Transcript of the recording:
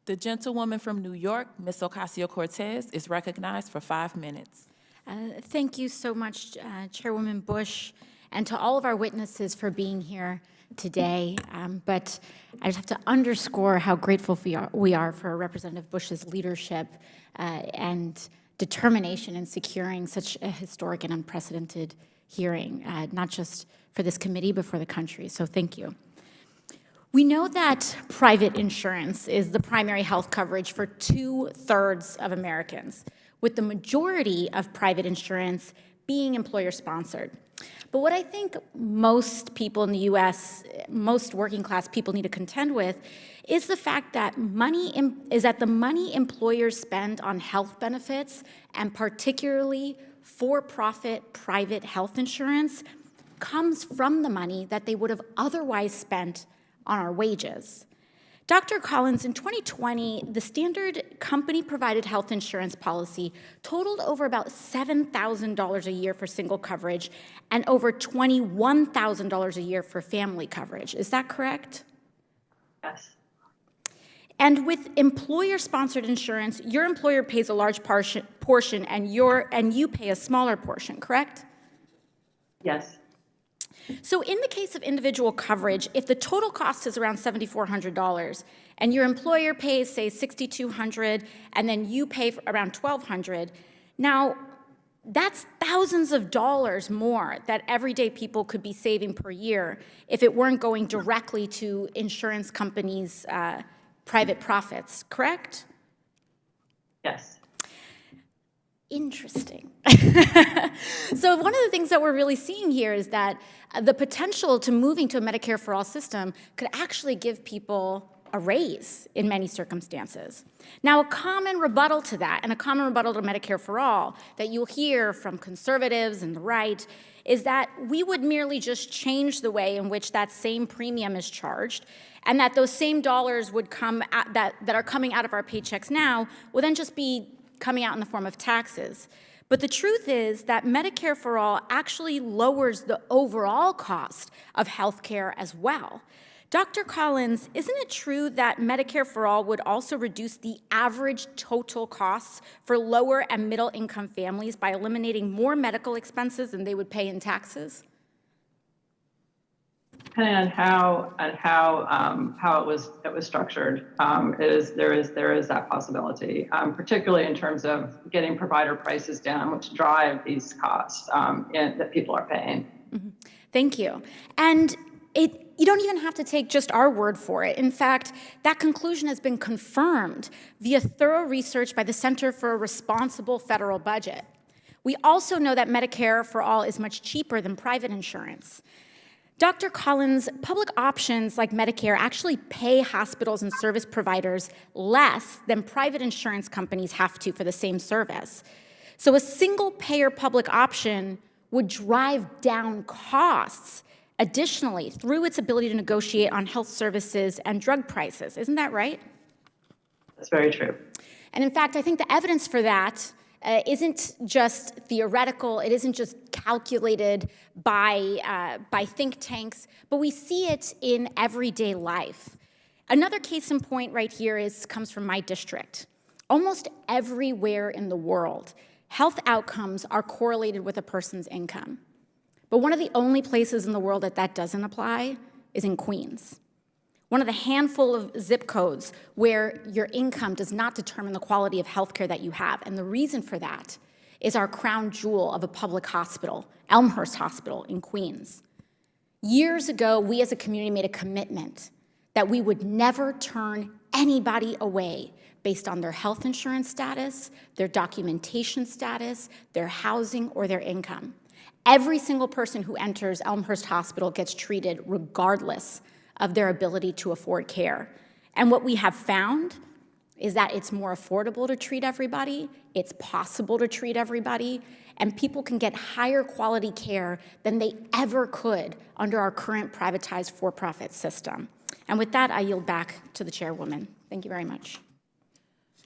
The gentlewoman from New York, Ms. Ocasio-Cortez, is recognized for 5 minutes. Thank you so much, Chairwoman Bush, and to all of our witnesses for being here today. But I just have to underscore how grateful we are for Representative Bush's leadership and determination in securing such a historic and unprecedented hearing, not just for this committee, but for the country. So thank you. We know that private insurance is the primary health coverage for 2/3 of Americans, with the majority of private insurance being employer-sponsored. But what I think most people in the U.S., most working-class people need to contend with is the fact that the money employers spend on health benefits, and particularly for-profit private health insurance, comes from the money that they would have otherwise spent on our wages. Dr. Collins, in 2020, the standard company-provided health insurance policy totaled over about $7,000 a year for single coverage and over $21,000 a year for family coverage. Is that correct? Yes. And with employer-sponsored insurance, your employer pays a large portion and you pay a smaller portion, correct? Yes. So in the case of individual coverage, if the total cost is around $7,400 and your employer pays, say, $6,200 and then you pay for around $1,200, now that's thousands of dollars more that everyday people could be saving per year if it weren't going directly to insurance companies' private profits, correct? Yes. Interesting. So one of the things that we're really seeing here is that the potential to moving to a Medicare for all system could actually give people a raise in many circumstances. Now, a common rebuttal to that, and a common rebuttal to Medicare for all that you'll hear from conservatives and the right, is that we would merely just change the way in which that same premium is charged, and that those same dollars would come that are coming out of our paychecks now will then just be coming out in the form of taxes. But the truth is that Medicare for All actually lowers the overall cost of health care as well. Dr. Collins, isn't it true that Medicare for All would also reduce the average total costs for lower and middle income families by eliminating more medical expenses than they would pay in taxes? Depending on how it was structured, there is that possibility, particularly in terms of getting provider prices down, which drive these costs that people are paying. Mm-hmm. Thank you. And you don't even have to take just our word for it. In fact, that conclusion has been confirmed via thorough research by the Center for a Responsible Federal Budget. We also know that Medicare for All is much cheaper than private insurance. Dr. Collins, public options like Medicare actually pay hospitals and service providers less than private insurance companies have to for the same service. So a single-payer public option would drive down costs additionally through its ability to negotiate on health services and drug prices. Isn't that right? That's very true. And in fact, I think the evidence for that isn't just theoretical, it isn't just calculated by think tanks, but we see it in everyday life. Another case in point right here comes from my district. Almost everywhere in the world, health outcomes are correlated with a person's income. But one of the only places in the world that doesn't apply is in Queens. One of the handful of zip codes where your income does not determine the quality of healthcare that you have. And the reason for that is our crown jewel of a public hospital, Elmhurst Hospital in Queens. Years ago, we as a community made a commitment that we would never turn anybody away based on their health insurance status, their documentation status, their housing, or their income. Every single person who enters Elmhurst Hospital gets treated regardless of their ability to afford care. And what we have found is that it's more affordable to treat everybody, it's possible to treat everybody, and people can get higher quality care than they ever could under our current privatized for-profit system. And with that, I yield back to the chairwoman. Thank you very much.